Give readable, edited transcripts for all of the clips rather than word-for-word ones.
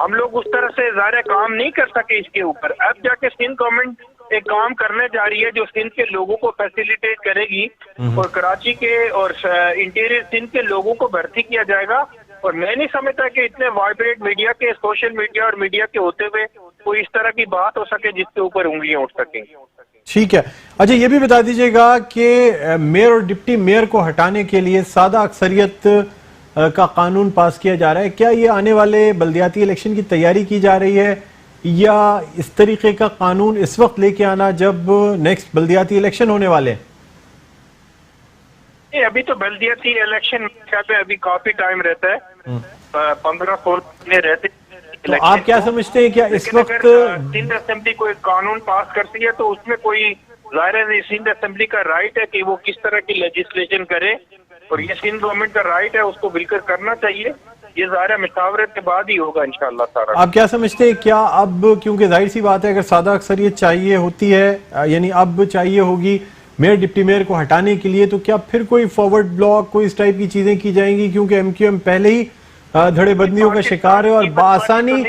ہم لوگ اس طرح سے ظاہر کام نہیں کر سکے اس کے اوپر. اب جا کے سندھ گورنمنٹ ایک کام کرنے جا رہی ہے جو سندھ کے لوگوں کو فیسیلیٹیٹ کرے گی اور کراچی کے اور انٹیریئر سندھ کے لوگوں کو بھرتی کیا جائے گا. اور میں نہیں سمجھتا کہ اتنے وائبریٹ میڈیا کے سوشل میڈیا اور میڈیا کے ہوتے ہوئے کوئی اس طرح کی بات ہو سکے جس کے اوپر انگلیاں اٹھ سکیں. ٹھیک ہے. اچھا یہ بھی بتا دیجئے گا کہ میئر اور ڈپٹی میئر کو ہٹانے کے لیے سادہ اکثریت کا قانون پاس کیا جا رہا ہے. کیا یہ آنے والے بلدیاتی الیکشن کی تیاری کی جا رہی ہے یا اس طریقے کا قانون اس وقت لے کے آنا جب نیکسٹ بلدیاتی الیکشن ہونے والے ہیں؟ ابھی تو بلدیاتی الیکشن پہ ابھی کافی ٹائم رہتا ہے, 15-16 مہینے رہتے. تو آپ کیا سمجھتے ہیں کیا اس وقت سندھ اسمبلی کوئی قانون پاس کرتی ہے تو اس میں کوئی ظاہر ہے سندھ اسمبلی کا رائٹ ہے کہ وہ کس طرح کی لیجسلیشن کرے, اور یہ سندھ گورنمنٹ کا رائٹ ہے, اس کو مل کر کرنا چاہیے. یہ ظاہر مشاورت کے بعد ہی ہوگا انشاءاللہ سارا. آپ کیا سمجھتے ہیں کیا اب, کیونکہ ظاہر سی بات ہے اگر سادہ اکثریت چاہیے ہوتی ہے, یعنی اب چاہیے ہوگی میئر ڈپٹی میئر کو ہٹانے کے لیے, تو کیا پھر کوئی فارورڈ بلاک کوئی اس ٹائپ کی چیزیں کی جائیں گی؟ کیونکہ ایم کیو ایم پہلے ہی دھڑے بندیوں کا شکار ہے اور بآسانی,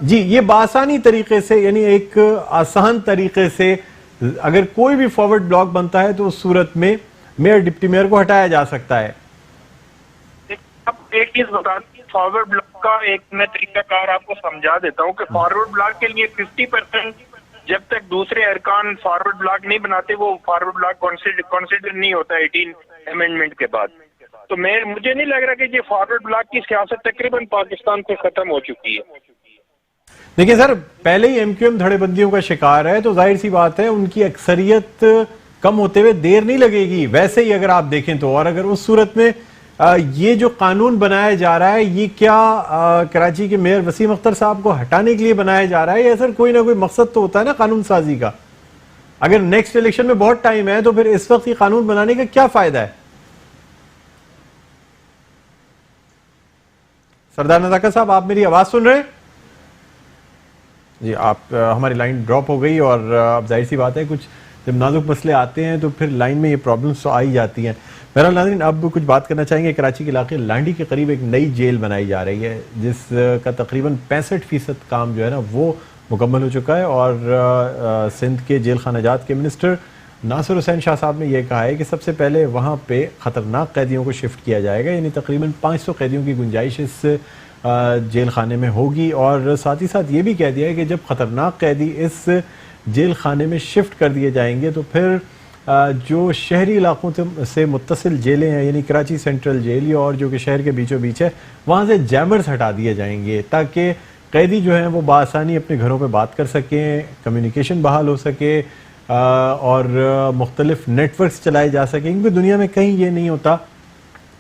جی یہ بآسانی طریقے سے, یعنی ایک آسان طریقے سے اگر کوئی بھی فارورڈ بلاک بنتا ہے تو اس صورت میں میئر ڈپٹی میئر کو ہٹایا جا سکتا ہے. اب ایک چیز بتا دیں, فارورڈ بلاک کا ایک میں طریقہ کار آپ کو سمجھا دیتا ہوں کہ فارورڈ بلاک کے لیے 50% جب تک دوسرے ارکان فارورڈ بلاک نہیں بناتے وہ فارورڈ بلاک کنسیڈر نہیں ہوتا 18 امینڈمنٹ کے بعد. تو مجھے نہیں لگ رہا کہ یہ فارورڈ بلاک کی سیاست تقریباً پاکستان سے ختم ہو چکی ہے. دیکھیں سر, پہلے ہی ایم کیو ایم دھڑے بندیوں کا شکار ہے تو ظاہر سی بات ہے ان کی اکثریت کم ہوتے ہوئے دیر نہیں لگے گی ویسے ہی اگر آپ دیکھیں تو. اور اگر اس صورت میں یہ جو قانون بنایا جا رہا ہے یہ کیا کراچی کے میئر وسیم اختر صاحب کو ہٹانے کے لیے بنایا جا رہا ہے یا سر کوئی نہ کوئی مقصد تو ہوتا ہے نا قانون سازی کا؟ اگر نیکسٹ الیکشن میں بہت ٹائم ہے تو پھر اس وقت یہ قانون بنانے کا کیا فائدہ ہے؟ سردار نزاکت صاحب آپ میری آواز سن رہے ہیں؟ جی آپ ہماری لائن ڈراپ ہو گئی, اور اب ظاہر سی بات ہے کچھ جب نازک مسئلے آتے ہیں تو پھر لائن میں یہ پرابلمز تو آئی جاتی ہیں. بہرحال ناظرین اب کچھ بات کرنا چاہیں گے. کراچی کے علاقے لانڈی کے قریب ایک نئی جیل بنائی جا رہی ہے جس کا تقریباً 65% کام جو ہے نا وہ مکمل ہو چکا ہے, اور سندھ کے جیل خانہ جات کے منسٹر ناصر حسین شاہ صاحب نے یہ کہا ہے کہ سب سے پہلے وہاں پہ خطرناک قیدیوں کو شفٹ کیا جائے گا, یعنی تقریباً 500 قیدیوں کی گنجائش اس جیل خانے میں ہوگی. اور ساتھ ہی ساتھ یہ بھی کہہ دیا ہے کہ جب خطرناک قیدی اس جیل خانے میں شفٹ کر دیے جائیں گے تو پھر جو شہری علاقوں سے متصل جیلیں ہیں یعنی کراچی سینٹرل جیل اور جو کہ شہر کے بیچوں بیچ ہے وہاں سے جیمرز ہٹا دیے جائیں گے تاکہ قیدی جو ہیں وہ بآسانی اپنے گھروں پہ بات کر سکیں, کمیونیکیشن بحال ہو سکے اور مختلف نیٹ ورکس چلائے جا سکیں, کیونکہ دنیا میں کہیں یہ نہیں ہوتا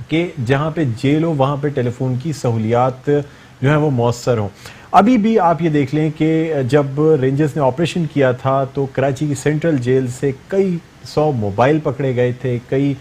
کہ جہاں پہ جیل ہو وہاں پہ ٹیلی فون کی سہولیات جو ہیں وہ مؤثر ہوں. ابھی بھی آپ یہ دیکھ لیں کہ جب رینجرز نے آپریشن کیا تھا تو کراچی کی سینٹرل جیل سے کئی 100 موبائل پکڑے گئے تھے, کئی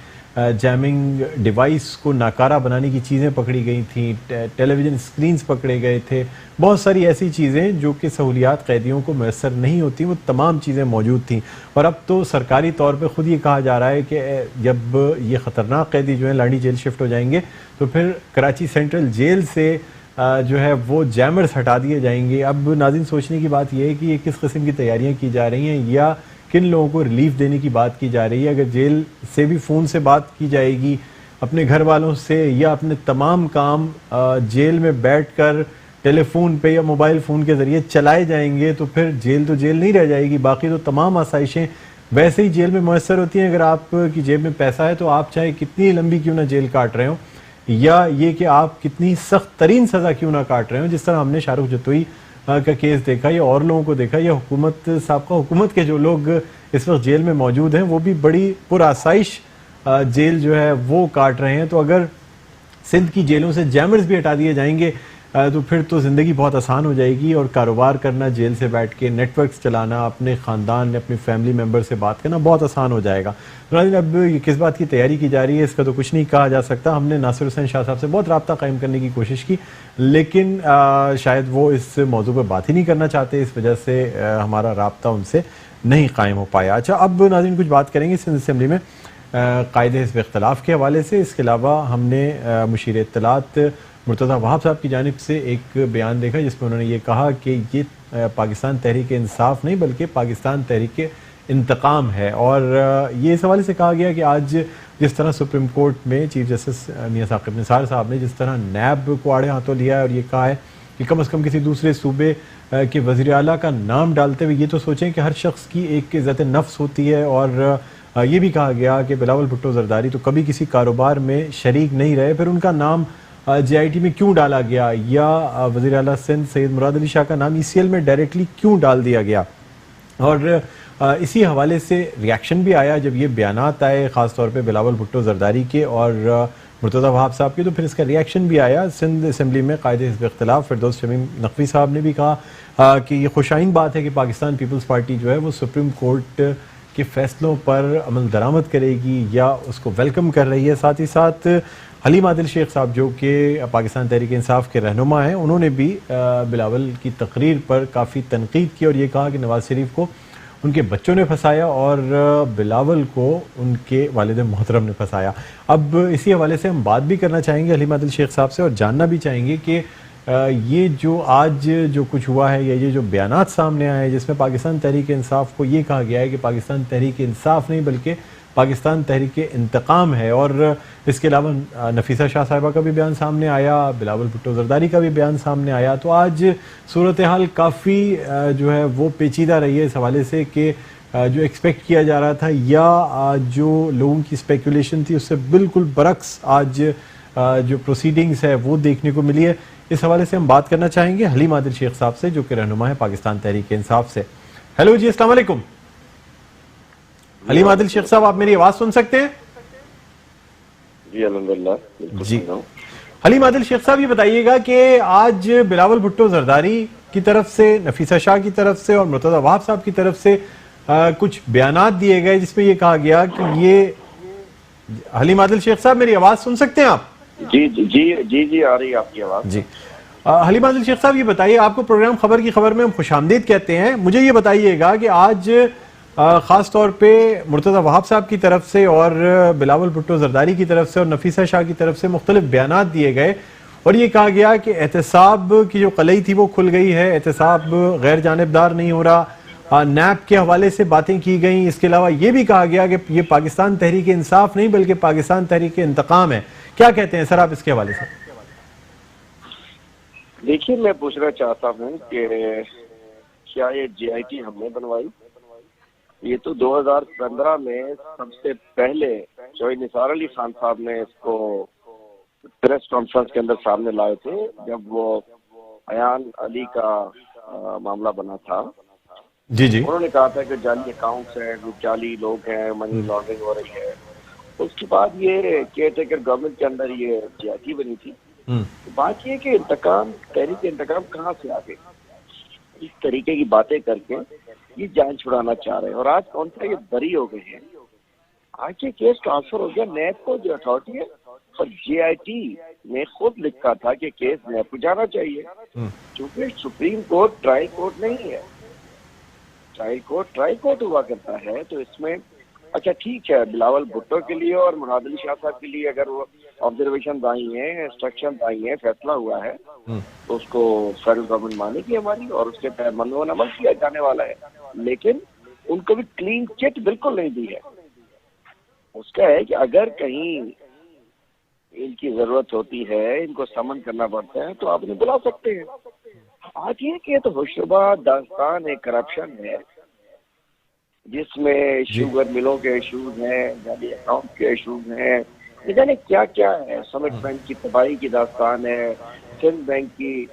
جیمنگ ڈیوائس کو ناکارہ بنانے کی چیزیں پکڑی گئی تھیں, ٹیلی ویژن اسکرینز پکڑے گئے تھے, بہت ساری ایسی چیزیں جو کہ سہولیات قیدیوں کو میسر نہیں ہوتی وہ تمام چیزیں موجود تھیں. اور اب تو سرکاری طور پہ خود یہ کہا جا رہا ہے کہ جب یہ خطرناک قیدی جو ہیں لانڈی جیل شفٹ ہو جائیں گے تو پھر کراچی سینٹرل جیل سے جو ہے وہ جیمرز ہٹا دیے جائیں گے. اب ناظرین سوچنے کی بات یہ ہے کہ یہ کس قسم کی تیاریاں کی جا رہی ہیں یا کن لوگوں کو ریلیف دینے کی بات کی جا رہی ہے. اگر جیل سے بھی فون سے بات کی جائے گی اپنے گھر والوں سے یا اپنے تمام کام جیل میں بیٹھ کر ٹیلی فون پہ یا موبائل فون کے ذریعے چلائے جائیں گے تو پھر جیل تو جیل نہیں رہ جائے گی. باقی تو تمام آسائشیں ویسے ہی جیل میں میسر ہوتی ہیں. اگر آپ کی جیب میں پیسہ ہے تو آپ چاہے کتنی لمبی کیوں نہ جیل کاٹ رہے ہوں یا یہ کہ آپ کتنی سخت ترین سزا کیوں نہ کاٹ رہے ہوں, جس طرح ہم نے شاہ رخ جتوئی کا کیس دیکھا یا اور لوگوں کو دیکھا یا حکومت سابقہ حکومت کے جو لوگ اس وقت جیل میں موجود ہیں وہ بھی بڑی پرآسائش جیل جو ہے وہ کاٹ رہے ہیں. تو اگر سندھ کی جیلوں سے جیمرز بھی ہٹا دیے جائیں گے تو پھر تو زندگی بہت آسان ہو جائے گی اور کاروبار کرنا جیل سے بیٹھ کے نیٹ ورکس چلانا اپنے خاندان اپنے فیملی ممبر سے بات کرنا بہت آسان ہو جائے گا. اب کس بات کی تیاری کی جا رہی ہے اس کا تو کچھ نہیں کہا جا سکتا. ہم نے ناصر حسین شاہ صاحب سے بہت رابطہ قائم کرنے کی کوشش کی لیکن شاید وہ اس موضوع پہ بات ہی نہیں کرنا چاہتے, اس وجہ سے ہمارا رابطہ ان سے نہیں قائم ہو پایا. اچھا اب ناظرین کچھ بات کریں گے سندھ اسمبلی میں قائد حزب اختلاف کے حوالے سے. اس کے علاوہ ہم نے مشیر اطلاعات مرتضی وہاب صاحب کی جانب سے ایک بیان دیکھا جس میں انہوں نے یہ کہا کہ یہ پاکستان تحریک انصاف نہیں بلکہ پاکستان تحریک انتقام ہے، اور یہ اس حوالے سے کہا گیا کہ آج جس طرح سپریم کورٹ میں چیف جسٹس میاں ثاقب نثار صاحب نے جس طرح نیب کو آڑے ہاتھوں لیا ہے اور یہ کہا ہے کہ کم از کم کسی دوسرے صوبے کے وزیر اعلیٰ کا نام ڈالتے ہوئے یہ تو سوچیں کہ ہر شخص کی ایک عزت نفس ہوتی ہے، اور یہ بھی کہا گیا کہ بلاول بھٹو زرداری تو کبھی کسی کاروبار میں شریک نہیں رہے، پھر ان کا نام جے آئی ٹی میں کیوں ڈالا گیا، یا وزیر اعلیٰ سندھ سید مراد علی شاہ کا نام ای سی ایل میں ڈائریکٹلی کیوں ڈال دیا گیا۔ اور اسی حوالے سے ریاکشن بھی آیا جب یہ بیانات آئے خاص طور پہ بلاول بھٹو زرداری کے اور مرتضی وہاب صاحب کے، تو پھر اس کا ریاکشن بھی آیا۔ سندھ اسمبلی میں قائد حزب اختلاف فردوس شمیم نقوی صاحب نے بھی کہا کہ یہ خوشائن بات ہے کہ پاکستان پیپلز پارٹی جو ہے وہ سپریم کورٹ کے فیصلوں پر عمل درآمد کرے گی یا اس کو ویلکم کر رہی ہے۔ ساتھ ہی ساتھ حلیم عادل شیخ صاحب جو کہ پاکستان تحریک انصاف کے رہنما ہیں، انہوں نے بھی بلاول کی تقریر پر کافی تنقید کی اور یہ کہا کہ نواز شریف کو ان کے بچوں نے پھنسایا اور بلاول کو ان کے والد محترم نے پھنسایا۔ اب اسی حوالے سے ہم بات بھی کرنا چاہیں گے حلیم عادل شیخ صاحب سے اور جاننا بھی چاہیں گے کہ یہ جو آج جو کچھ ہوا ہے یا یہ جو بیانات سامنے آئے ہیں جس میں پاکستان تحریک انصاف کو یہ کہا گیا ہے کہ پاکستان تحریک انصاف نہیں بلکہ پاکستان تحریک انتقام ہے، اور اس کے علاوہ نفیسہ شاہ صاحبہ کا بھی بیان سامنے آیا، بلاول بھٹو زرداری کا بھی بیان سامنے آیا، تو آج صورتحال کافی جو ہے وہ پیچیدہ رہی ہے اس حوالے سے کہ جو ایکسپیکٹ کیا جا رہا تھا یا جو لوگوں کی اسپیکولیشن تھی اس سے بالکل برعکس آج جو پروسیڈنگز ہے وہ دیکھنے کو ملی ہے۔ اس حوالے سے ہم بات کرنا چاہیں گے حلیم عادل شیخ صاحب سے جو کہ رہنما ہے پاکستان تحریک انصاف سے۔ ہیلو جی، السلام علیکم حلیم عادل شیخ صاحب، آپ میری آواز سن سکتے ہیں؟ جی الحمدللہ جی حلیم عادل شیخ صاحب، یہ بتائیے گا کہ آج بلاول بھٹو زرداری کی طرف سے، نفیسہ شاہ کی طرف سے اور مرتضی وہاب صاحب کی طرف سے کچھ بیانات دیے گئے جس میں یہ کہا گیا کہ یہ حلیم عادل شیخ صاحب میری آواز سن سکتے ہیں آپ؟ جی جی جی جی جی آ رہی ہے آپ کی آواز۔ جی حلیم عادل شیخ صاحب، یہ بتائیے، آپ کو پروگرام خبر کی خبر میں ہم خوش آمدید کہتے ہیں، مجھے یہ بتائیے گا کہ آج خاص طور پہ مرتضی وہاب صاحب کی طرف سے اور بلاول بھٹو زرداری کی طرف سے اور نفیسہ شاہ کی طرف سے مختلف بیانات دیے گئے اور یہ کہا گیا کہ احتساب کی جو قلعی تھی وہ کھل گئی ہے، احتساب غیر جانبدار نہیں ہو رہا، نیب کے حوالے سے باتیں کی گئیں، اس کے علاوہ یہ بھی کہا گیا کہ یہ پاکستان تحریک انصاف نہیں بلکہ پاکستان تحریک انتقام ہے۔ کیا کہتے ہیں سر آپ اس کے حوالے سے؟ دیکھیے، میں پوچھنا چاہتا ہوں کہ کیا یہ جے آئی ٹی ہم نے بنوائی؟ یہ تو 2015 میں سب سے پہلے شوہید نثار علی خان صاحب نے اس کو پریس کانفرنس کے اندر سامنے لائے تھے جب وہ ایان علی کا معاملہ بنا تھا۔ جی جی، انہوں نے کہا تھا کہ جعلی اکاؤنٹس ہیں، جعلی لوگ ہیں، منی لانڈرنگ ہو رہی ہے۔ اس کے بعد یہ کیئر ٹیکر گورنمنٹ کے اندر یہ جے آئی ٹی بنی تھی۔ بات یہ کہ انتقام، تحریک انتقام کہاں سے آگے اس طریقے کی باتیں کر کے یہ جان چھڑانا چاہ رہے ہیں، اور آج کون سا یہ بری ہو گئے ہیں۔ آج یہ کیس ٹرانسفر ہو گیا نیب کو، جو اتھارٹی ہے، اور جے آئی ٹی نے خود لکھا تھا کہ کیس نیب کو جانا چاہیے کیونکہ سپریم کورٹ ٹرائل کورٹ نہیں ہے، ٹرائل کورٹ ہوا کرتا ہے۔ تو اس میں اچھا ٹھیک ہے، بلاول بھٹو کے لیے اور مراد علی شاہ صاحب کے لیے اگر وہ آبزرویشن آئی ہیں، انسٹرکشن آئی ہیں، فیصلہ ہوا ہے تو اس کو فیڈرل گورنمنٹ مانے گی ہماری، اور اس کے تحت منو عمل کیا جانے والا ہے۔ لیکن ان کو بھی کلین چٹ بالکل نہیں دی ہے۔ اس کا ہے کہ اگر کہیں ان کی ضرورت ہوتی ہے، ان کو سمن کرنا پڑتا ہے تو آپ انہیں بلا سکتے ہیں۔ آج یہ کہ تو ہوشربا داستان ہے، کرپشن ہے، جس میں شوگر ملوں کے ایشوز ہیں، جعلی اکاؤنٹ کے ایشوز ہیں، جانے کیا کیا ہے، سمٹ بینک کی تباہی کی داستان ہے، سندھ بینک کی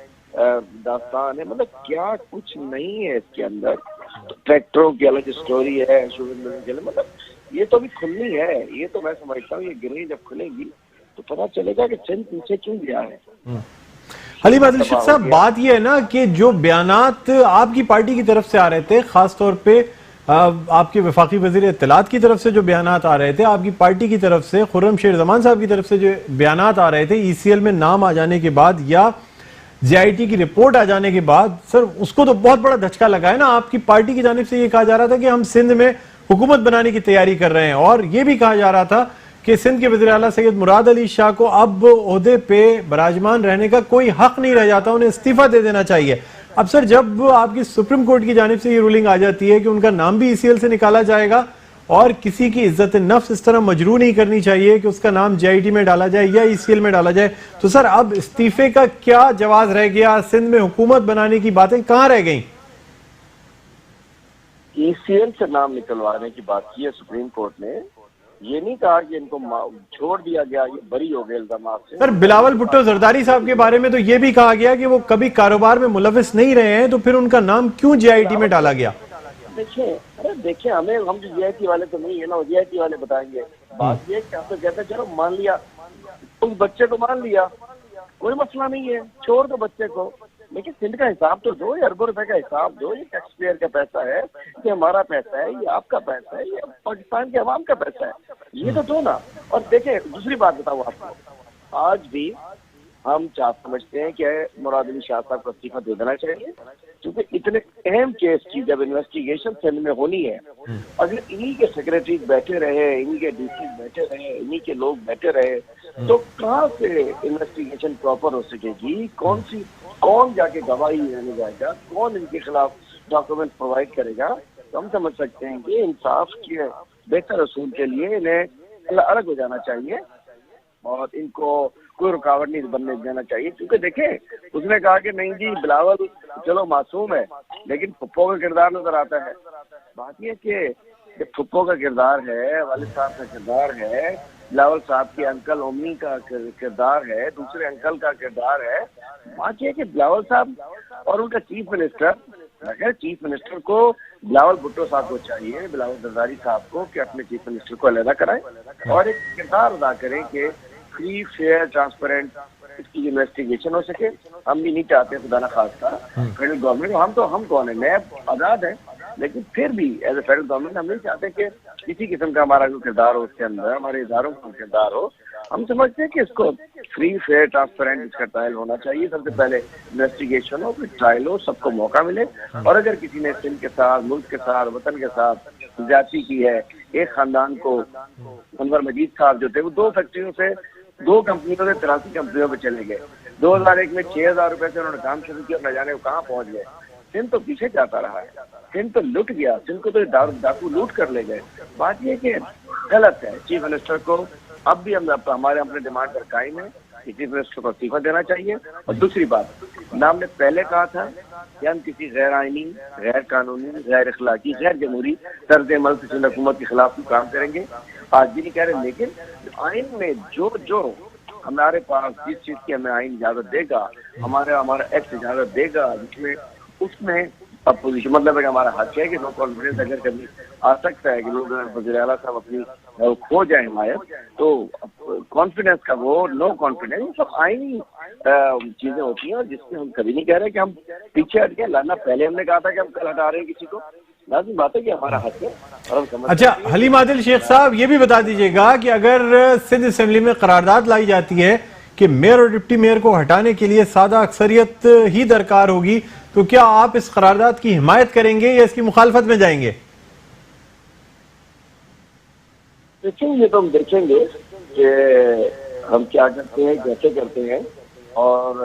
داستان ہے، مطلب کیا کچھ نہیں ہے اس کے اندر۔ ٹریکٹروں کی الگ اسٹوری ہے، شوگر ملوں کے، مطلب یہ تو ابھی کھلنی ہے۔ یہ تو میں سمجھتا ہوں یہ گرہیں جب کھلے گی تو پتہ چلے گا کہ سندھ پیچھے کیوں گیا ہے۔ حلیم عادل شیخ صاحب، بات یہ ہے نا کہ جو بیانات آپ کی پارٹی کی طرف سے آ رہے تھے، خاص طور پہ آپ کے وفاقی وزیر اطلاعات کی طرف سے جو بیانات آ رہے تھے، آپ کی پارٹی کی طرف سے خرم شیر زمان صاحب کی طرف سے جو بیانات آ رہے تھے ای سی ایل میں نام آ جانے کے بعد یا جے آئی ٹی کی رپورٹ آ جانے کے بعد، سر اس کو تو بہت بڑا دھچکا لگا ہے نا۔ آپ کی پارٹی کی جانب سے یہ کہا جا رہا تھا کہ ہم سندھ میں حکومت بنانے کی تیاری کر رہے ہیں، اور یہ بھی کہا جا رہا تھا کہ سندھ کے وزیر اعلیٰ سید مراد علی شاہ کو اب عہدے پہ براجمان رہنے کا کوئی حق نہیں رہ جاتا, انہیں استعفیٰ دے دینا چاہیے. اب سر جب آپ کی سپریم کورٹ کی جانب سے یہ رولنگ آ جاتی ہے کہ ان کا نام بھی ECL سے نکالا جائے گا اور کسی کی عزت نفس اس طرح مجروح نہیں کرنی چاہیے کہ اس کا نام JIT میں ڈالا جائے یا ECL میں ڈالا جائے, تو سر اب استعفے کا کیا جواز رہ گیا؟ سندھ میں حکومت بنانے کی باتیں کہاں رہ گئیں؟ ECL سے نام نکلوانے کی بات کی ہے سپریم کورٹ نے, یہ نہیں کہا کہ ان کو چھوڑ دیا گیا, یہ بری ہو گئے الزامات سے. سر بلاول بھٹو زرداری صاحب کے بارے میں تو یہ بھی کہا گیا کہ وہ کبھی کاروبار میں ملوث نہیں رہے ہیں, تو پھر ان کا نام کیوں JIT میں ڈالا گیا؟ دیکھیں ہم جو JIT والے تو نہیں ہے نا, JIT والے بتائیں گے. بات یہ کہ آپ تو کہتے ہیں چلو مان لیا, اس بچے کو مان لیا, کوئی مسئلہ نہیں ہے, چھوڑ دو بچے کو, لیکن سندھ کا حساب تو دو, یہ اربوں روپے کا حساب دو. یہ ٹیکس پیئر کا پیسہ ہے, یہ ہمارا پیسہ ہے, یہ آپ کا پیسہ ہے, یہ پاکستان کے عوام کا پیسہ ہے, یہ تو دو نا. اور دیکھیں دوسری بات بتاؤں آپ کو, آج بھی ہم سمجھتے ہیں کہ مراد علی شاہ صاحب کو استعفیٰ دے دینا چاہیے, کیونکہ اتنے اہم کیس کی جب انویسٹیگیشن سندھ میں ہونی ہے, اگر انہی کے سیکریٹریز بیٹھے رہے, انہی کے DC بیٹھے رہے, انہی کے لوگ بیٹھے رہے, تو کہاں سے انویسٹیگیشن پراپر ہو سکے گی؟ کون جا کے گواہی لینے جائے گا, کون ان کے خلاف ڈاکومنٹ پرووائڈ کرے گا؟ تو ہم سمجھ سکتے ہیں کہ انصاف کے بہتر اصول کے لیے انہیں الگ ہو جانا چاہیے اور ان کو کوئی رکاوٹ نہیں بننے دینا چاہیے. کیونکہ دیکھیں اس نے کہا کہ نہیں جی بلاول چلو معصوم ہے, لیکن پھپھو کا کردار نظر آتا ہے. بات یہ کہ پھپھو کا کردار ہے, والد صاحب کا کردار ہے, بلاول صاحب کے انکل امی کا کردار ہے, دوسرے انکل کا کردار ہے. بات یہ کہ بلاول صاحب اور ان کا چیف منسٹر کو بلاول بھٹو صاحب کو چاہیے, بلاول زرداری صاحب کو, کہ اپنے چیف منسٹر کو علیحدہ کرائیں اور ایک کردار ادا کریں کہ فری فیئر ٹرانسپیرنٹ اس کی انویسٹیگیشن ہو سکے. ہم بھی نہیں چاہتے خدا نخواستہ فیڈرل گورنمنٹ, ہم کون ہیں, نیب آزاد ہیں, لیکن پھر بھی ایز اے فیڈرل گورنمنٹ ہم نہیں چاہتے کہ کسی قسم کا ہمارا جو کردار ہو اس کے اندر, ہمارے اداروں کا کردار ہو. ہم سمجھتے ہیں کہ اس کو فری فیئر ٹرانسپیرنٹ اس کا ٹرائل ہونا چاہیے. سب سے پہلے انویسٹیگیشن ہو, پھر ٹرائل ہو, سب کو موقع ملے. اور اگر کسی نے سندھ کے ساتھ, ملک کے ساتھ, وطن کے ساتھ زیادتی کی ہے, ایک خاندان کو انور مجید صاحب جو تھے وہ 2 فیکٹریوں سے 2 کمپنیوں سے 83 کمپنیوں پہ چلے گئے. 2001 میں 6,000 روپے سے انہوں نے کام شروع کیا, نہ جانے وہ کہاں پہنچ گئے. سندھ تو پیچھے جاتا رہا ہے, سندھ تو لٹ گیا, سندھ کو تو ڈاکو لوٹ کر لے گئے. بات یہ کہ غلط ہے. چیف منسٹر کو اب بھی ہمارے اپنے ڈیمانڈ پر قائم ہے کہ چیف منسٹر کو استعفیٰ دینا چاہیے. اور دوسری بات, ہم نے پہلے کہا تھا کہ ہم کسی غیر آئینی, غیر قانونی, غیر اخلاقی, غیر جمہوری طرز عمل سے سندھ حکومت کے خلاف کام کریں گے. آج بھی نہیں کہہ رہے, لیکن آئین میں جو ہمارے پاس جس چیز کی ہمیں آئین اجازت دے گا, ہمارا ایکٹ اجازت دے گا, اس میں اپوزیشن مطلب ہے کہ ہمارا حق ہے کہ نو کانفیڈنس اگر کبھی آ سکتا ہے کہ لوگ وزیر اعلیٰ صاحب اپنی کھو جائیں حمایت, تو کانفیڈنس کا وہ نو کانفیڈنس سب آئینی چیزیں ہوتی ہیں, اور جس میں ہم کبھی نہیں کہہ رہے کہ ہم پیچھے ہٹ گئے. لانا پہلے ہم نے کہا تھا کہ ہم کل ہٹا رہے ہیں کسی کو, لازم بات ہے کہ ہمارا حق ہے. اچھا حلیم عادل شیخ صاحب یہ بھی بتا دیجئے گا کہ اگر سندھ اسمبلی میں قرارداد لائی جاتی ہے کہ میئر اور ڈپٹی میئر کو ہٹانے کے لیے سادہ اکثریت ہی درکار ہوگی, تو کیا آپ اس قرارداد کی حمایت کریں گے یا اس کی مخالفت میں جائیں گے؟ دیکھیں گے تو ہم دیکھیں گے کہ ہم کیا کرتے ہیں, کیسے کرتے ہیں. اور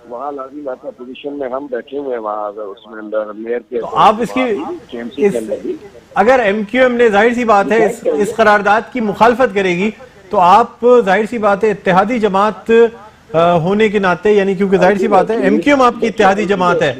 وہاں لازمی بات ہے پوزیشن میں ہم بیٹھے ہوئے ہیں وہاں, اس میں اندر میئر کے, تو آپ اس کی اگر MQM نے ظاہر سی بات ہے اس قرارداد کی مخالفت کرے گی, تو آپ ظاہر سی بات ہے اتحادی جماعت ہونے کے ناطے, یعنی کیونکہ ظاہر سی بات ہے MQM آپ کی اتحادی جماعت ہے,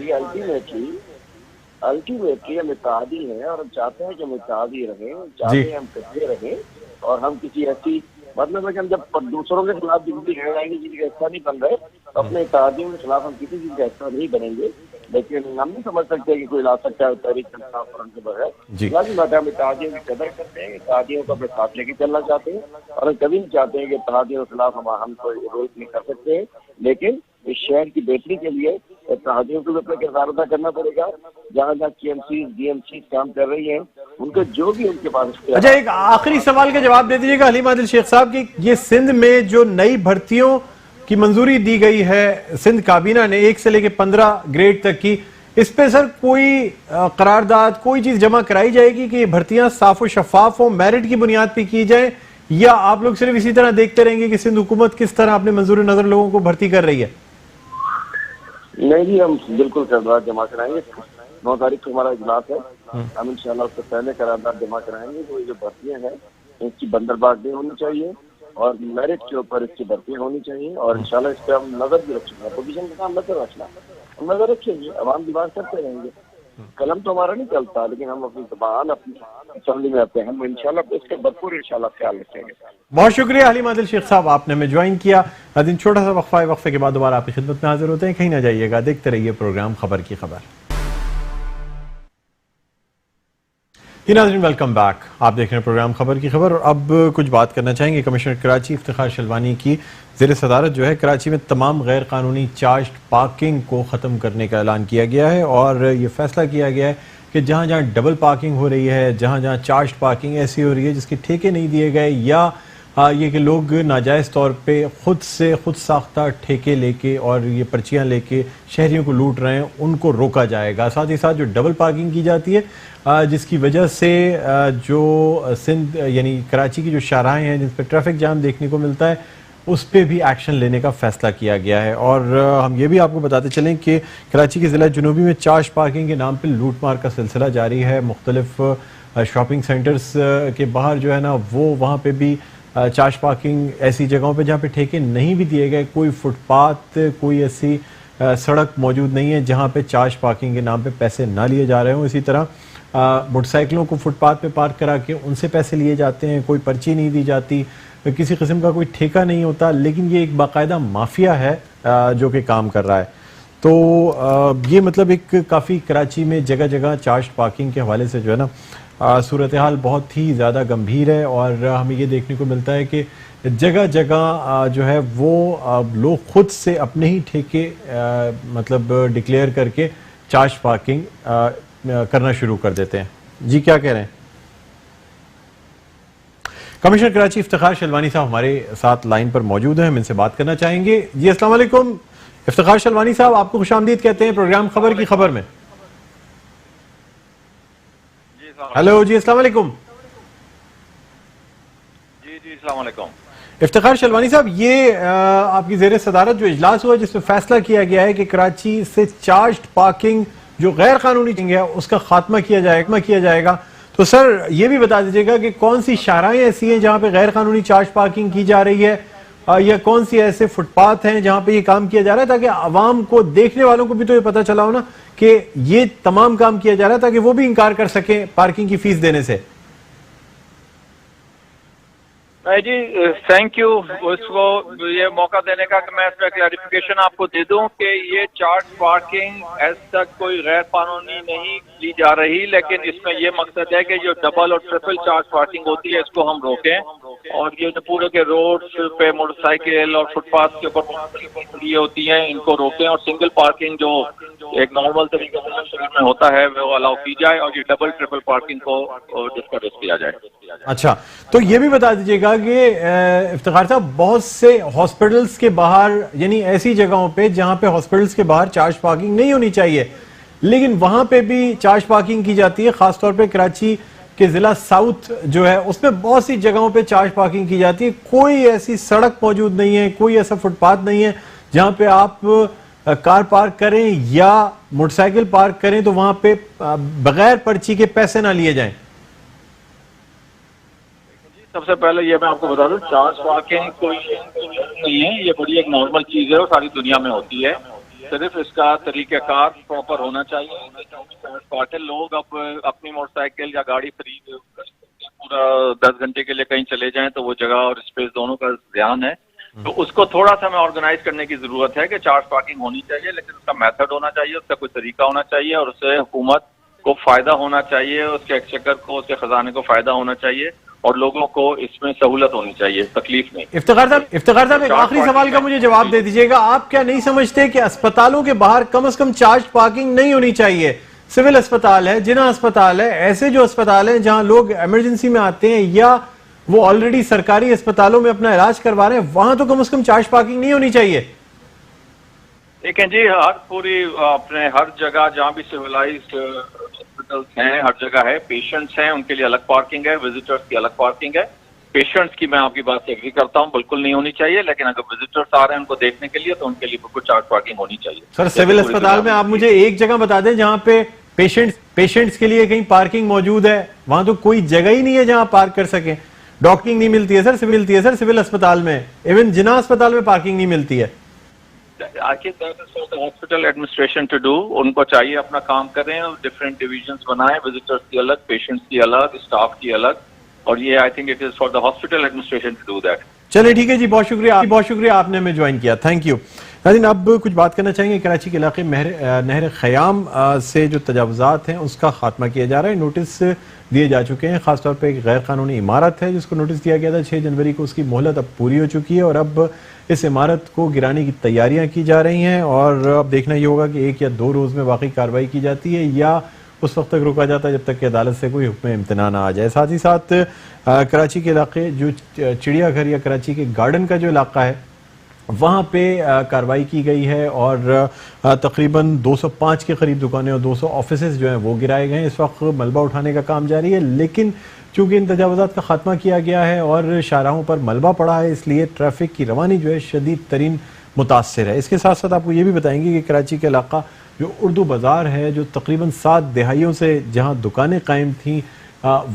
الٹیمیٹلی ہم اتحادی ہیں اور ہم چاہتے ہیں کہ ہم اتحادی رہیں, چاہتے ہیں ہم کٹھے رہیں, اور ہم کسی ایسی مطلب ہے کہ ہم جب دوسروں کے خلاف بھی لڑائیں گے جن کا حصہ نہیں بن رہے, تو اپنے اتحادیوں کے خلاف ہم کسی چیز کا حصہ نہیں بنیں گے. لیکن ہم نہیں سمجھ سکتے کہ کوئی لا سکتا ہے تحریک انصاف فرنٹ کے بغیر. لازم بات ہے ہم اتحادیوں کی قدر کرتے ہیں, اتحادیوں کو اپنے ساتھ لے کے چلنا چاہتے ہیں, اور ہم کبھی نہیں چاہتے ہیں کہ اتحادیوں کے خلاف ہم کوئی رول نہیں کر سکتے ہیں. لیکن اس شہر کی بہتری کے لیے اتحادیوں کو بھی اپنا کردار ادا کرنا پڑے گا. جہاں KMCs DMCs کام کر رہی ہیں, ان کو جو بھی ان کے پاس. اچھا ایک آخری سوال کا جواب دے دیجیے گا حلیم عادل شیخ صاحب کی, یہ سندھ میں جو نئی بھرتیوں کی منظوری دی گئی ہے سندھ کابینہ نے 1 سے لے کے 15 گریڈ تک کی, اس پہ سر کوئی قرارداد, کوئی چیز جمع کرائی جائے گی کہ یہ بھرتیاں صاف و شفاف ہوں, میرٹ کی بنیاد پہ کی جائیں, یا آپ لوگ صرف اسی طرح دیکھتے رہیں گے کہ سندھ حکومت کس طرح اپنے منظور نظر لوگوں کو بھرتی کر رہی ہے؟ نہیں جی، ہم بالکل قرارداد جمع کرائیں گے. 9 تاریخ کو ہمارا اجلاس ہے، ہم انشاءاللہ اس سے پہلے قرارداد جمع کرائیں گے. تو یہ جو بھرتیاں ہیں اس کی بندرباغ ہونی چاہیے اور میرٹ کے اوپر اس کی بھرتیاں ہونی چاہیے، اور انشاءاللہ اس پہ ہم نظر بھی رکھیں گے. اپوزیشن کا کام نظر رکھنا، ہم نظر رکھیں گے، عوام کی بات کرتے رہیں گے. قلم تو ہمارا نہیں چلتا، لیکن ہم اپنی زبان اپنی اسمبلی میں آتے ہیں، ہم انشاءاللہ اس کا بھرپور انشاءاللہ خیال رکھیں گے. بہت شکریہ حلیم عادل شیخ صاحب، آپ نے ہمیں جوائن کیا. دن چھوٹا سا وقفہ ہے، وقفے کے بعد دوبارہ آپ کی خدمت میں حاضر ہوتے ہیں. کہیں نہ جائیے گا، دیکھتے رہیے پروگرام خبر کی خبر. ناظرین ویلکم بیک، آپ دیکھ رہے ہیں پروگرام خبر کی خبر. اور اب کچھ بات کرنا چاہیں گے. کمشنر کراچی افتخار شلوانی کی زیر صدارت جو ہے کراچی میں تمام غیر قانونی چارجڈ پارکنگ کو ختم کرنے کا اعلان کیا گیا ہے، اور یہ فیصلہ کیا گیا ہے کہ جہاں جہاں ڈبل پارکنگ ہو رہی ہے، جہاں جہاں چارجڈ پارکنگ ایسی ہو رہی ہے جس کے ٹھیکے نہیں دیے گئے، یا یہ کہ لوگ ناجائز طور پہ خود ساختہ ٹھیکے لے کے اور یہ پرچیاں لے کے شہریوں کو لوٹ رہے ہیں، ان کو روکا جائے گا. ساتھ ہی ساتھ جو ڈبل پارکنگ کی جاتی ہے جس کی وجہ سے جو سندھ یعنی کراچی کی جو شاہراہیں ہیں جن پہ ٹریفک جام دیکھنے کو ملتا ہے، اس پہ بھی ایکشن لینے کا فیصلہ کیا گیا ہے. اور ہم یہ بھی آپ کو بتاتے چلیں کہ کراچی کے ضلع جنوبی میں چارج پارکنگ کے نام پہ لوٹ مار کا سلسلہ جاری ہے. مختلف شاپنگ سینٹرز کے باہر جو ہے نا وہ وہاں پہ بھی چارج پارکنگ ایسی جگہوں پہ جہاں پہ ٹھیکے نہیں بھی دیے گئے، کوئی فٹ پاتھ، کوئی ایسی سڑک موجود نہیں ہے جہاں پہ چارج پارکنگ کے نام پہ پیسے نہ لیے جا رہے ہوں. اسی طرح موٹر سائیکلوں کو فٹ پاتھ پہ پارک کرا کے ان سے پیسے لیے جاتے ہیں، کوئی پرچی نہیں دی جاتی، کسی قسم کا کوئی ٹھیکہ نہیں ہوتا، لیکن یہ ایک باقاعدہ مافیا ہے جو کہ کام کر رہا ہے. تو یہ مطلب ایک کافی کراچی میں جگہ جگہ چارج پارکنگ کے حوالے سے جو ہے نا صورتحال بہت ہی زیادہ گمبھیر ہے. اور ہمیں یہ دیکھنے کو ملتا ہے کہ جگہ جگہ جو ہے وہ لوگ خود سے اپنے ہی ٹھیکے مطلب ڈکلیئر کر کے چارج پارکنگ کرنا شروع کر دیتے ہیں. جی کیا کہہ رہے ہیں؟ کمشنر کراچی افتخار شلوانی صاحب ہمارے ساتھ لائن پر موجود ہیں، ہم ان سے بات کرنا چاہیں گے. جی السلام علیکم افتخار شلوانی صاحب، آپ کو خوش آمدید کہتے ہیں پروگرام خبر کی خبر میں. ہیلو جی السلام علیکم. جی السلام علیکم. افتخار شلوانی صاحب، یہ آپ کی زیر صدارت جو اجلاس ہوا جس میں فیصلہ کیا گیا ہے کہ کراچی سے چارجڈ پارکنگ جو غیر قانونی ہے اس کا خاتمہ کیا جائے گا، تو سر یہ بھی بتا دیجیے گا کہ کون سی شاہراہیں ایسی ہیں جہاں پہ غیر قانونی چارج پارکنگ کی جا رہی ہے، یا کون سی ایسے فٹ پاتھ ہیں جہاں پہ یہ کام کیا جا رہا ہے، تاکہ عوام کو، دیکھنے والوں کو بھی تو یہ پتہ چلا ہو نا کہ یہ تمام کام کیا جا رہا ہے تاکہ وہ بھی انکار کر سکیں پارکنگ کی فیس دینے سے. جی تھینک یو اس کو یہ موقع دینے کا کہ میں اس میں کلیریفیکیشن آپ کو دے دوں کہ یہ چارج پارکنگ ایز تک کوئی غیر قانونی نہیں لی جا رہی، لیکن اس میں یہ مقصد ہے کہ جو ڈبل اور ٹرپل چارج پارکنگ ہوتی ہے اس کو ہم روکیں، اور یہ جو پورے کے روڈ پہ موٹر سائیکل اور فٹ پاتھ کے اوپر یہ ہوتی ہیں ان کو روکیں، اور سنگل پارکنگ جو ایک نارمل طریقے سے شہر میں ہوتا ہے وہ الاؤ کی جائے، اور یہ ڈبل ٹرپل پارکنگ کو ڈسکریج کیا جائے. اچھا، تو یہ بھی بتا دیجیے گا کہ افتخار صاحب بہت سے ہاسپٹلز کے باہر، یعنی ایسی جگہوں پہ جہاں پہ ہاسپٹلز کے باہر چارج پارکنگ نہیں ہونی چاہیے لیکن وہاں پہ بھی چارج پارکنگ کی جاتی ہے، خاص طور پہ کراچی کے ضلع ساؤتھ جو ہے اس میں بہت سی جگہوں پہ چارج پارکنگ کی جاتی ہے. کوئی ایسی سڑک موجود نہیں ہے، کوئی ایسا فٹ پاتھ نہیں ہے جہاں پہ آپ کار پارک کریں یا موٹر سائیکل پارک کریں تو وہاں پہ بغیر پرچی کے پیسے نہ لیے جائیں. سب سے پہلے یہ میں آپ کو بتا دوں، چارج پارکنگ کوئی نہیں ہے، یہ بڑی ایک نارمل چیز ہے اور ساری دنیا میں ہوتی ہے. صرف اس کا طریقہ کار پراپر ہونا چاہیے. لوگ اب اپنی موٹر سائیکل یا گاڑی خرید پورا 10 گھنٹے کے لیے کہیں چلے جائیں تو وہ جگہ اور اسپیس دونوں کا دھیان ہے، تو اس کو تھوڑا سا ہمیں آرگنائز کرنے کی ضرورت ہے کہ چارج پارکنگ ہونی چاہیے، لیکن اس کا میتھڈ ہونا چاہیے، اس کا کوئی طریقہ ہونا چاہیے، اور اس سے حکومت کو فائدہ ہونا چاہیے، اس کے ایکسچیکر کو، اس کے خزانے کو فائدہ ہونا چاہیے، اور لوگوں کو اس میں سہولت ہونی چاہیے، تکلیف نہیں. افتخار صاحب ایک آخری سوال کا مجھے جواب دے دیجیے گا، آپ کیا نہیں سمجھتے کہ اسپتالوں کے باہر کم از کم چارج پارکنگ نہیں ہونی چاہیے؟ سول اسپتال ہے، جناح اسپتال ہے، ایسے جو اسپتال ہیں جہاں لوگ ایمرجنسی میں آتے ہیں یا وہ آلریڈی سرکاری اسپتالوں میں اپنا علاج کروا رہے ہیں، وہاں تو کم از کم چارج پارکنگ نہیں ہونی چاہیے. دیکھیں جی، اپنے ہر جگہ جہاں بھی سیولائزڈ ہاسپٹلس ہیں ہر جگہ ہے، پیشنٹس ہیں ان کے لیے الگ پارکنگ ہے، وزٹرز کی الگ پارکنگ ہے. پیشنٹس کی میں آپ کی بات سے ایگری کرتا ہوں، بالکل نہیں ہونی چاہیے، لیکن اگر وزٹرس آ رہے ہیں ان کو دیکھنے کے لیے تو ان کے لیے بالکل چارج پارکنگ ہونی چاہیے. سر سول اسپتال میں آپ مجھے ایک جگہ بتا دیں جہاں پہ پیشنٹس کے لیے کہیں پارکنگ موجود ہے. وہاں تو کوئی جگہ ہی نہیں ہے جہاں پارک کر سکیں. ڈاکٹرنگ نہیں ملتی ہے سر سول اسپتال میں. ایون جناح اسپتال میں پارکنگ نہیں ملتی ہے. ہاسپٹل ایڈمنسٹریشن ٹو ڈو، ان کو چاہیے اپنا کام کریں، ڈفرینٹ ڈویژنس بنائیں، وزٹرس کی الگ، پیشنٹس کی الگ، اسٹاف کی الگ، اور یہ I think it is for the hospital administration to do that. چلے ٹھیک ہے جی، بہت شکریہ آپ نے ہمیں جوائن کیا. Thank you. ناظرین اب کچھ بات کرنا چاہیں گے. کراچی کے علاقے نہر خیام سے جو تجاوزات ہیں اس کا خاتمہ کیا جا رہا ہے. نوٹس دیے جا چکے ہیں. خاص طور پہ ایک غیر قانونی عمارت ہے جس کو نوٹس دیا گیا تھا 6 جنوری کو. اس کی مہلت اب پوری ہو چکی ہے اور اب اس عمارت کو گرانے کی تیاریاں کی جا رہی ہیں اور اب دیکھنا یہ ہوگا کہ 1 یا 2 روز میں واقعی کارروائی کی جاتی ہے یا اس وقت تک روکا جاتا ہے جب تک کہ عدالت سے کوئی حکم امتناع نہ آ جائے. ساتھ ہی ساتھ کراچی کے علاقے جو چڑیا گھر یا کراچی کے گارڈن کا جو علاقہ ہے وہاں پہ کارروائی کی گئی ہے اور تقریباً 205 کے قریب دکانیں اور 200 آفیسز جو ہیں وہ گرائے گئے ہیں. اس وقت ملبہ اٹھانے کا کام جاری ہے، لیکن چونکہ ان تجاوزات کا خاتمہ کیا گیا ہے اور شاہراہوں پر ملبہ پڑا ہے اس لیے ٹریفک کی روانی جو ہے شدید ترین متاثر ہے. اس کے ساتھ ساتھ آپ کو یہ بھی بتائیں گے کہ کراچی کے علاقہ جو اردو بازار ہے جو تقریباً 7 دہائیوں سے جہاں دکانیں قائم تھیں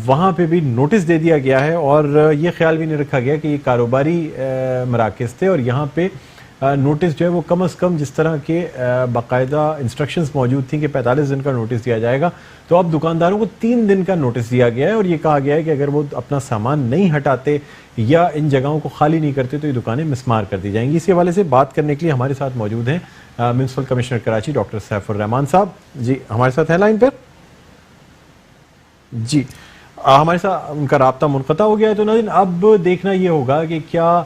وہاں پہ بھی نوٹس دے دیا گیا ہے اور یہ خیال بھی نہیں رکھا گیا کہ یہ کاروباری مراکز تھے اور یہاں پہ نوٹس جو ہے وہ کم از کم جس طرح کے باقاعدہ انسٹرکشنز موجود تھیں کہ 45 دن کا نوٹس دیا جائے گا تو اب دکانداروں کو 3 دن کا نوٹس دیا گیا ہے اور یہ کہا گیا ہے کہ اگر وہ اپنا سامان نہیں ہٹاتے یا ان جگہوں کو خالی نہیں کرتے تو یہ دکانیں مسمار کر دی جائیں گی. اسی حوالے سے بات کرنے کے لیے ہمارے ساتھ موجود ہیں municipal commissioner Karachi doctor Saif ur Rahman صاحب. جی ہمارے ساتھ ہیں لائن پر. جی ہمارے ساتھ ان کا رابطہ منقطع ہو گیا ہے. تو ناظرین اب دیکھنا یہ ہوگا کہ کیا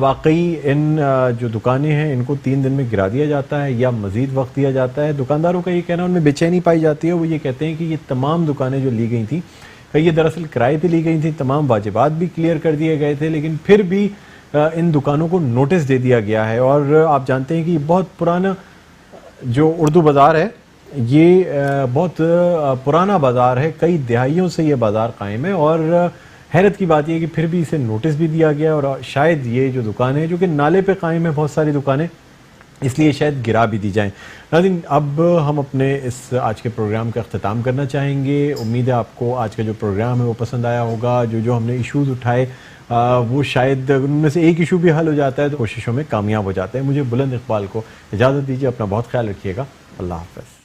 واقعی ان جو دکانیں ہیں ان کو 3 دن میں گرا دیا جاتا ہے یا مزید وقت دیا جاتا ہے. دکانداروں کا یہ کہنا ان میں بے چینی پائی جاتی ہے. وہ یہ کہتے ہیں کہ یہ تمام دکانیں جو لی گئی تھیں یہ دراصل کرائے پہ لی گئی تھیں، تمام واجبات بھی کلیئر کر دیے گئے تھے، لیکن پھر بھی ان دکانوں کو نوٹس دے دیا گیا ہے. اور آپ جانتے ہیں کہ یہ بہت پرانا جو اردو بازار ہے یہ بہت پرانا بازار ہے، کئی دہائیوں سے یہ بازار قائم ہے اور حیرت کی بات یہ ہے کہ پھر بھی اسے نوٹس بھی دیا گیا اور شاید یہ جو دکانیں ہیں جو کہ نالے پہ قائم ہے بہت ساری دکانیں اس لیے شاید گرا بھی دی جائیں. ناظرین اب ہم اپنے اس آج کے پروگرام کا اختتام کرنا چاہیں گے. امید ہے آپ کو آج کا جو پروگرام ہے وہ پسند آیا ہوگا. جو ہم نے ایشوز اٹھائے وہ شاید ان میں سے ایک ایشو بھی حل ہو جاتا ہے تو کوششوں میں کامیاب ہو جاتا ہے. مجھے بلند اقبال کو اجازت دیجیے. اپنا بہت خیال رکھیے گا. اللہ حافظ.